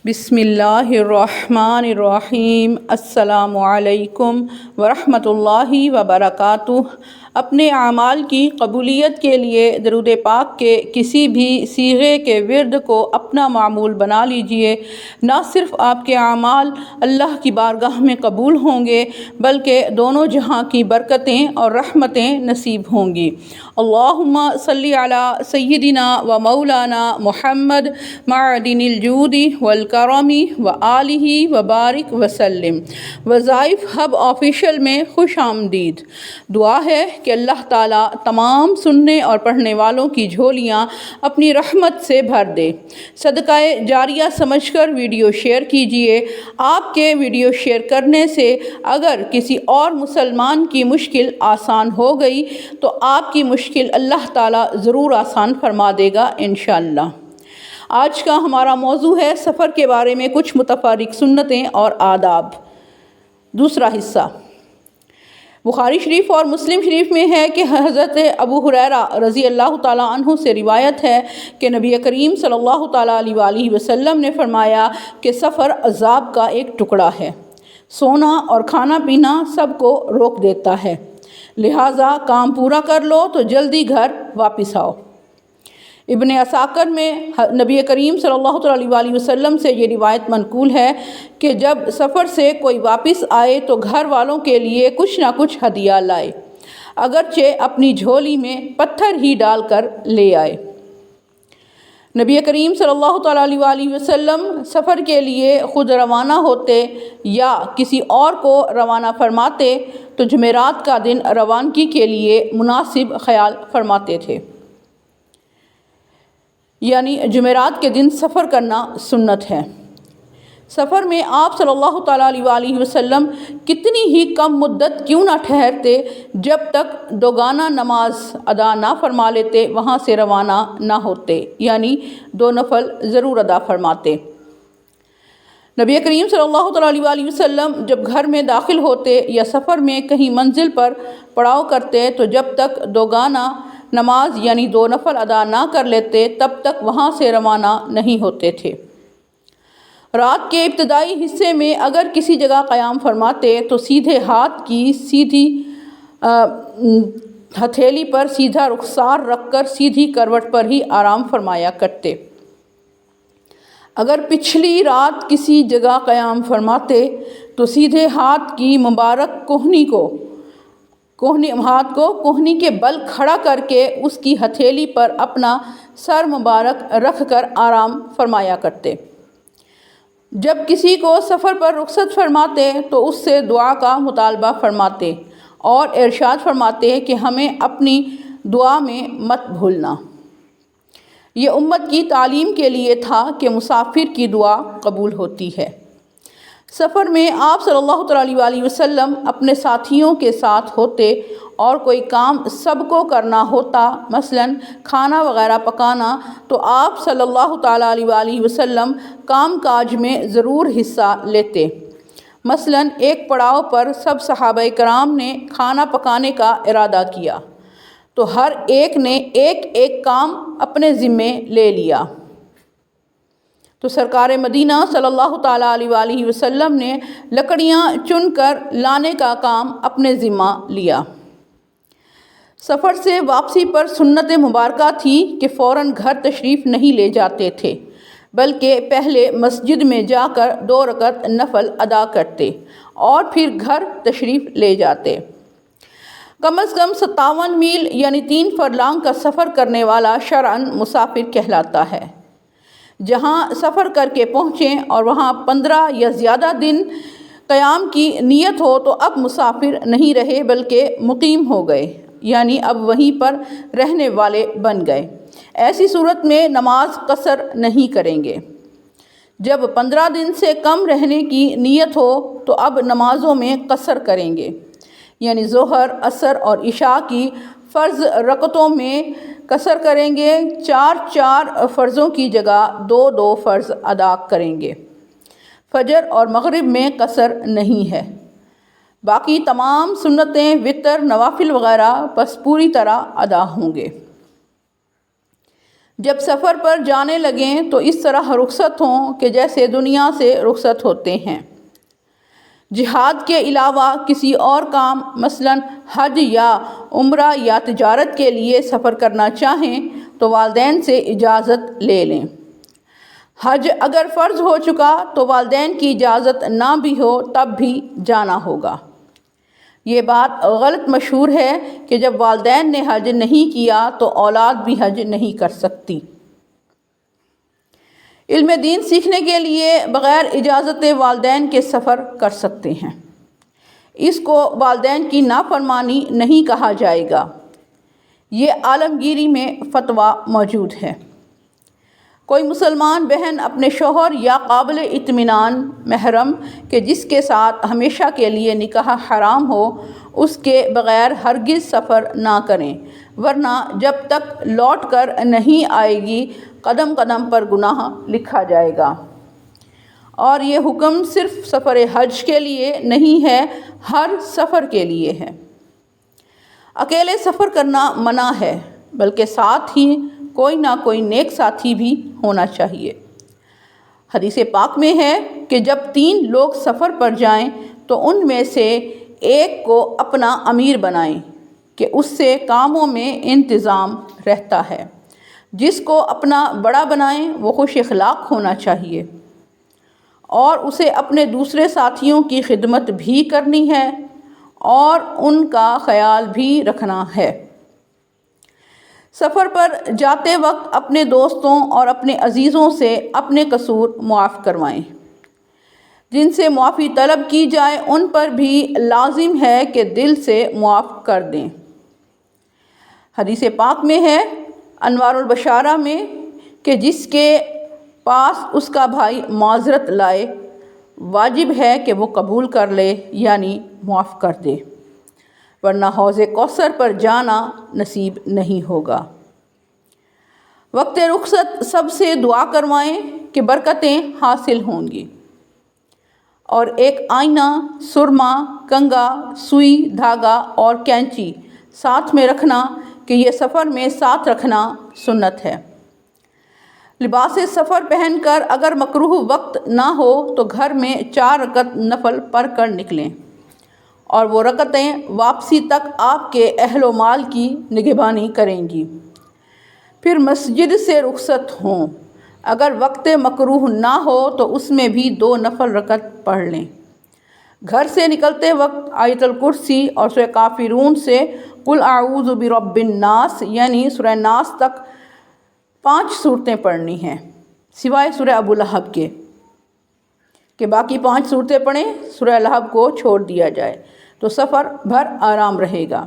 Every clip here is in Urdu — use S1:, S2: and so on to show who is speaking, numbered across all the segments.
S1: بسم اللہ الرحمن الرحیم۔ السلام علیکم ورحمۃ اللہ وبرکاتہ۔ اپنے اعمال کی قبولیت کے لیے درود پاک کے کسی بھی صیغے کے ورد کو اپنا معمول بنا لیجئے۔ نہ صرف آپ کے اعمال اللہ کی بارگاہ میں قبول ہوں گے بلکہ دونوں جہاں کی برکتیں اور رحمتیں نصیب ہوں گی۔ اللہم صلی علی سیدنا و مولانا محمد معدن الجود والکرم وآلہ وبارک وسلم۔ وظائف ہب آفیشیل میں خوش آمدید۔ دعا ہے کہ اللہ تعالیٰ تمام سننے اور پڑھنے والوں کی جھولیاں اپنی رحمت سے بھر دے۔ صدقہ جاریہ سمجھ کر ویڈیو شیئر کیجئے۔ آپ کے ویڈیو شیئر کرنے سے اگر کسی اور مسلمان کی مشکل آسان ہو گئی تو آپ کی مشکل اللہ تعالیٰ ضرور آسان فرما دے گا انشاءاللہ۔ آج کا ہمارا موضوع ہے سفر کے بارے میں کچھ متفرق سنتیں اور آداب۔ دوسرا حصہ بخاری شریف اور مسلم شریف میں ہے کہ حضرت ابو ہریرہ رضی اللہ تعالیٰ عنہ سے روایت ہے کہ نبی کریم صلی اللہ تعالیٰ علیہ وآلہ وسلم نے فرمایا کہ سفر عذاب کا ایک ٹکڑا ہے۔ سونا اور کھانا پینا سب کو روک دیتا ہے، لہٰذا کام پورا کر لو تو جلدی گھر واپس آؤ۔ ابن عساکر میں نبی کریم صلی اللہ علیہ وآلہ وسلم سے یہ روایت منقول ہے کہ جب سفر سے کوئی واپس آئے تو گھر والوں کے لیے کچھ نہ کچھ ہدیہ لائے، اگرچہ اپنی جھولی میں پتھر ہی ڈال کر لے آئے۔ نبی کریم صلی اللہ علیہ وآلہ وسلم سفر کے لیے خود روانہ ہوتے یا کسی اور کو روانہ فرماتے تو جمعرات کا دن روانگی کے لیے مناسب خیال فرماتے تھے، یعنی جمعرات کے دن سفر کرنا سنت ہے۔ سفر میں آپ صلی اللہ تعالیٰ علیہ وآلہ وسلم کتنی ہی کم مدت کیوں نہ ٹھہرتے، جب تک دوگانہ نماز ادا نہ فرما لیتے وہاں سے روانہ نہ ہوتے، یعنی 2 نفل ضرور ادا فرماتے۔ نبی کریم صلی اللہ تعالیٰ علیہ وآلہ وسلم جب گھر میں داخل ہوتے یا سفر میں کہیں منزل پر پڑاؤ کرتے تو جب تک دوگانہ نماز یعنی 2 نفل ادا نہ کر لیتے تب تک وہاں سے روانہ نہیں ہوتے تھے۔ رات کے ابتدائی حصے میں اگر کسی جگہ قیام فرماتے تو سیدھے ہاتھ کی سیدھی ہتھیلی پر سیدھا رخسار رکھ کر سیدھی کروٹ پر ہی آرام فرمایا کرتے۔ اگر پچھلی رات کسی جگہ قیام فرماتے تو سیدھے ہاتھ کی مبارک ہاتھ کو کوہنی کے بل کھڑا کر کے اس کی ہتھیلی پر اپنا سر مبارک رکھ کر آرام فرمایا کرتے۔ جب کسی کو سفر پر رخصت فرماتے تو اس سے دعا کا مطالبہ فرماتے اور ارشاد فرماتے کہ ہمیں اپنی دعا میں مت بھولنا۔ یہ امت کی تعلیم کے لیے تھا کہ مسافر کی دعا قبول ہوتی ہے۔ سفر میں آپ صلی اللہ علیہ وآلہ وسلم اپنے ساتھیوں کے ساتھ ہوتے اور کوئی کام سب کو کرنا ہوتا، مثلاً کھانا وغیرہ پکانا، تو آپ صلی اللہ تعالیٰ علیہ وآلہ وسلم کام کاج میں ضرور حصہ لیتے۔ مثلاً ایک پڑاؤ پر سب صحابہ کرام نے کھانا پکانے کا ارادہ کیا تو ہر ایک نے ایک ایک کام اپنے ذمے لے لیا، تو سرکار مدینہ صلی اللہ تعالیٰ علیہ وآلہ وسلم نے لکڑیاں چن کر لانے کا کام اپنے ذمہ لیا۔ سفر سے واپسی پر سنت مبارکہ تھی کہ فوراً گھر تشریف نہیں لے جاتے تھے بلکہ پہلے مسجد میں جا کر 2 رکعت نفل ادا کرتے اور پھر گھر تشریف لے جاتے۔ کم از کم 57 میل یعنی 3 فرلانگ کا سفر کرنے والا شرعاً مسافر کہلاتا ہے۔ جہاں سفر کر کے پہنچیں اور وہاں 15 یا زیادہ دن قیام کی نیت ہو تو اب مسافر نہیں رہے بلکہ مقیم ہو گئے، یعنی اب وہیں پر رہنے والے بن گئے۔ ایسی صورت میں نماز قصر نہیں کریں گے۔ جب 15 دن سے کم رہنے کی نیت ہو تو اب نمازوں میں قصر کریں گے، یعنی ظہر، عصر اور عشاء کی فرض رکعتوں میں قصر کریں گے۔ 4 فرضوں کی جگہ 2 فرض ادا کریں گے۔ فجر اور مغرب میں قصر نہیں ہے۔ باقی تمام سنتیں، وتر، نوافل وغیرہ بس پوری طرح ادا ہوں گے۔ جب سفر پر جانے لگیں تو اس طرح رخصت ہوں کہ جیسے دنیا سے رخصت ہوتے ہیں۔ جہاد کے علاوہ کسی اور کام مثلاً حج یا عمرہ یا تجارت کے لیے سفر کرنا چاہیں تو والدین سے اجازت لے لیں۔ حج اگر فرض ہو چکا تو والدین کی اجازت نہ بھی ہو تب بھی جانا ہوگا۔ یہ بات غلط مشہور ہے کہ جب والدین نے حج نہیں کیا تو اولاد بھی حج نہیں کر سکتی۔ علم دین سیکھنے کے لیے بغیر اجازت والدین کے سفر کر سکتے ہیں۔ اس کو والدین کی نافرمانی نہیں کہا جائے گا۔ یہ عالمگیری میں فتویٰ موجود ہے۔ کوئی مسلمان بہن اپنے شوہر یا قابل اطمینان محرم کہ جس کے ساتھ ہمیشہ کے لیے نکاح حرام ہو اس کے بغیر ہرگز سفر نہ کریں، ورنہ جب تک لوٹ کر نہیں آئے گی قدم قدم پر گناہ لکھا جائے گا۔ اور یہ حکم صرف سفر حج کے لیے نہیں ہے، ہر سفر کے لیے ہے۔ اکیلے سفر کرنا منع ہے، بلکہ ساتھ ہی کوئی نہ کوئی نیک ساتھی بھی ہونا چاہیے۔ حدیث پاک میں ہے کہ جب 3 لوگ سفر پر جائیں تو ان میں سے ایک کو اپنا امیر بنائیں کہ اس سے کاموں میں انتظام رہتا ہے۔ جس کو اپنا بڑا بنائیں وہ خوش اخلاق ہونا چاہیے اور اسے اپنے دوسرے ساتھیوں کی خدمت بھی کرنی ہے اور ان کا خیال بھی رکھنا ہے۔ سفر پر جاتے وقت اپنے دوستوں اور اپنے عزیزوں سے اپنے قصور معاف کروائیں۔ جن سے معافی طلب کی جائے ان پر بھی لازم ہے کہ دل سے معاف کر دیں۔ حدیث پاک میں ہے انوار البشارہ میں کہ جس کے پاس اس کا بھائی معذرت لائے واجب ہے کہ وہ قبول کر لے یعنی معاف کر دے، ورنہ حوض کوثر پر جانا نصیب نہیں ہوگا۔ وقت رخصت سب سے دعا کروائیں کہ برکتیں حاصل ہوں گی، اور ایک آئینہ، سرما، کنگا، سوئی، دھاگا اور کینچی ساتھ میں رکھنا کہ یہ سفر میں ساتھ رکھنا سنت ہے۔ لباس سفر پہن کر اگر مکروہ وقت نہ ہو تو گھر میں 4 رکعت نفل پڑھ کر نکلیں، اور وہ رکعتیں واپسی تک آپ کے اہل و مال کی نگہبانی کریں گی۔ پھر مسجد سے رخصت ہوں۔ اگر وقت مکروہ نہ ہو تو اس میں بھی 2 نفل رکعت پڑھ لیں۔ گھر سے نکلتے وقت آیت الکرسی اور سورہ کافرون سے قل اعوذ برب الناس یعنی سورہ ناس تک 5 صورتیں پڑھنی ہیں، سوائے سورہ ابو لہب کے کہ باقی 5 صورتیں پڑھیں، سورہ لہب کو چھوڑ دیا جائے تو سفر بھر آرام رہے گا۔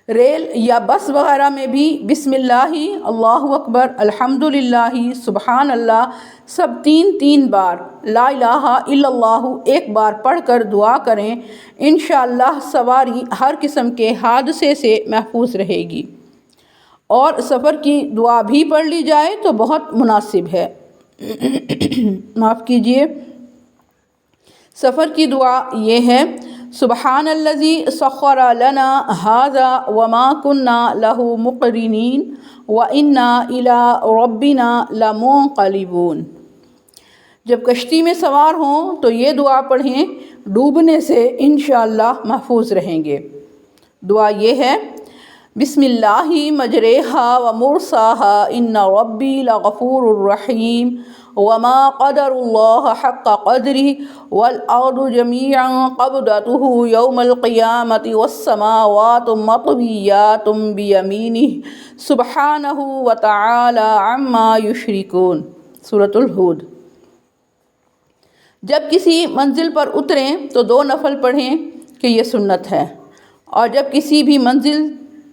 S1: ریل یا بس وغیرہ میں بھی بسم اللہ، اللہ اکبر، الحمدللہ، سبحان اللہ سب 3 بار، لا الہ الا اللہ 1 بار پڑھ کر دعا کریں، انشاءاللہ سواری ہر قسم کے حادثے سے محفوظ رہے گی۔ اور سفر کی دعا بھی پڑھ لی جائے تو بہت مناسب ہے۔ معاف کیجیے، سفر کی دعا یہ ہے: سبحان الذی سخر لنا ھذا وما کنا لہ مقرنین وانا الی ربنا لمنقلبون۔ جب کشتی میں سوار ہوں تو یہ دعا پڑھیں، ڈوبنے سے انشاءاللہ محفوظ رہیں گے۔ دعا یہ ہے: بسم اللہ مجریہا ومرساہا ان ربی لغفور الرحیم وما قدر اللہ حق قدرہ والارض جمیعا قبضتہ یوم القیامۃ والسماوات مطویات بیمینہ سبحانہ وتعالی عما یشرکون۔ سورۃ الہود۔ جب کسی منزل پر اتریں تو 2 نفل پڑھیں کہ یہ سنت ہے، اور جب کسی بھی منزل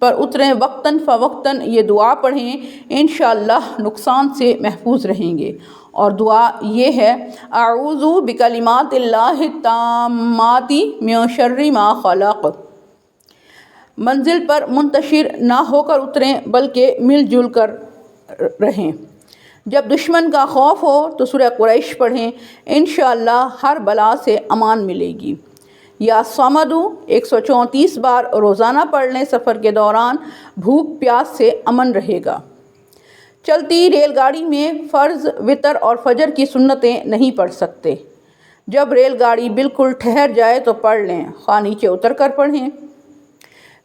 S1: پر اتریں وقتاً فوقتاً یہ دعا پڑھیں، انشاءاللہ نقصان سے محفوظ رہیں گے۔ اور دعا یہ ہے: اعوذ بکلمات اللہ التامات من شر ما خلق۔ منزل پر منتشر نہ ہو کر اتریں بلکہ مل جل کر رہیں۔ جب دشمن کا خوف ہو تو سورہ قریش پڑھیں، انشاءاللہ ہر بلا سے امان ملے گی۔ یا صمد 134 بار روزانہ پڑھ لیں، سفر کے دوران بھوک پیاس سے امن رہے گا۔ چلتی ریل گاڑی میں فرض، وتر اور فجر کی سنتیں نہیں پڑھ سکتے۔ جب ریل گاڑی بالکل ٹھہر جائے تو پڑھ لیں، خواہ نیچے اتر کر پڑھیں۔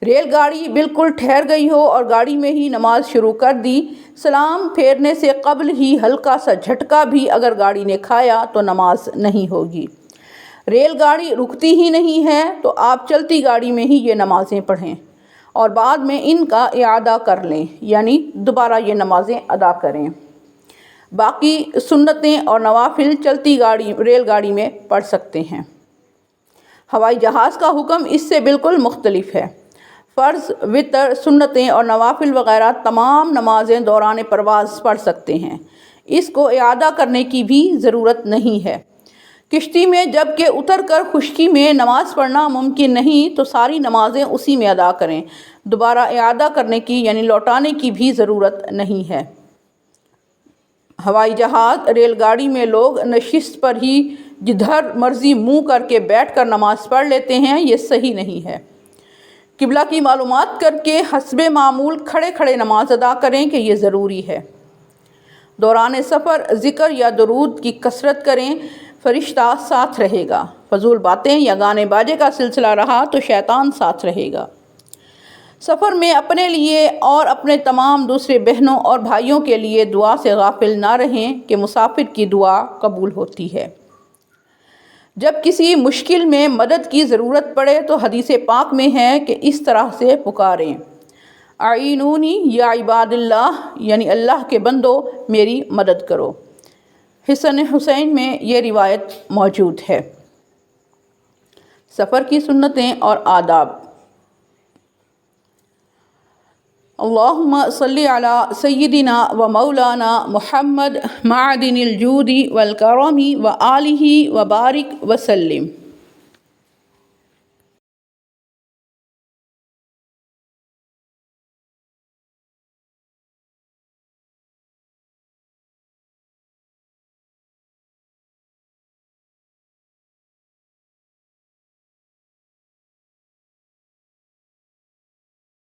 S1: ریل گاڑی بالکل ٹھہر گئی ہو اور گاڑی میں ہی نماز شروع کر دی، سلام پھیرنے سے قبل ہی ہلکا سا جھٹکا بھی اگر گاڑی نے کھایا تو نماز نہیں ہوگی۔ ریل گاڑی رکتی ہی نہیں ہے تو آپ چلتی گاڑی میں ہی یہ نمازیں پڑھیں اور بعد میں ان کا اعادہ کر لیں، یعنی دوبارہ یہ نمازیں ادا کریں۔ باقی سنتیں اور نوافل چلتی ریل گاڑی میں پڑھ سکتے ہیں۔ ہوائی جہاز کا حکم اس سے بالکل مختلف ہے۔ فرض، وتر، سنتیں اور نوافل وغیرہ تمام نمازیں دوران پرواز پڑھ سکتے ہیں، اس کو اعادہ کرنے کی بھی ضرورت نہیں ہے۔ کشتی میں جب کہ اتر کر خشکی میں نماز پڑھنا ممکن نہیں تو ساری نمازیں اسی میں ادا کریں، دوبارہ اعادہ کرنے کی یعنی لوٹانے کی بھی ضرورت نہیں ہے۔ ہوائی جہاز، ریل گاڑی میں لوگ نشست پر ہی جدھر مرضی منہ کر کے بیٹھ کر نماز پڑھ لیتے ہیں، یہ صحیح نہیں ہے۔ قبلہ کی معلومات کر کے حسب معمول کھڑے کھڑے نماز ادا کریں کہ یہ ضروری ہے۔ دوران سفر ذکر یا درود کی کثرت کریں، فرشتہ ساتھ رہے گا۔ فضول باتیں یا گانے باجے کا سلسلہ رہا تو شیطان ساتھ رہے گا۔ سفر میں اپنے لیے اور اپنے تمام دوسرے بہنوں اور بھائیوں کے لیے دعا سے غافل نہ رہیں کہ مسافر کی دعا قبول ہوتی ہے۔ جب کسی مشکل میں مدد کی ضرورت پڑے تو حدیث پاک میں ہے کہ اس طرح سے پکاریں، اعینونی یا عباد اللہ، یعنی اللہ کے بندو میری مدد کرو۔ حسن حسین میں یہ روایت موجود ہے۔ سفر کی سنتیں اور آداب۔ اللہم صلی علی سیدنا و مولانا محمد معدن الجود والکرم و آلہ و بارک وسلم۔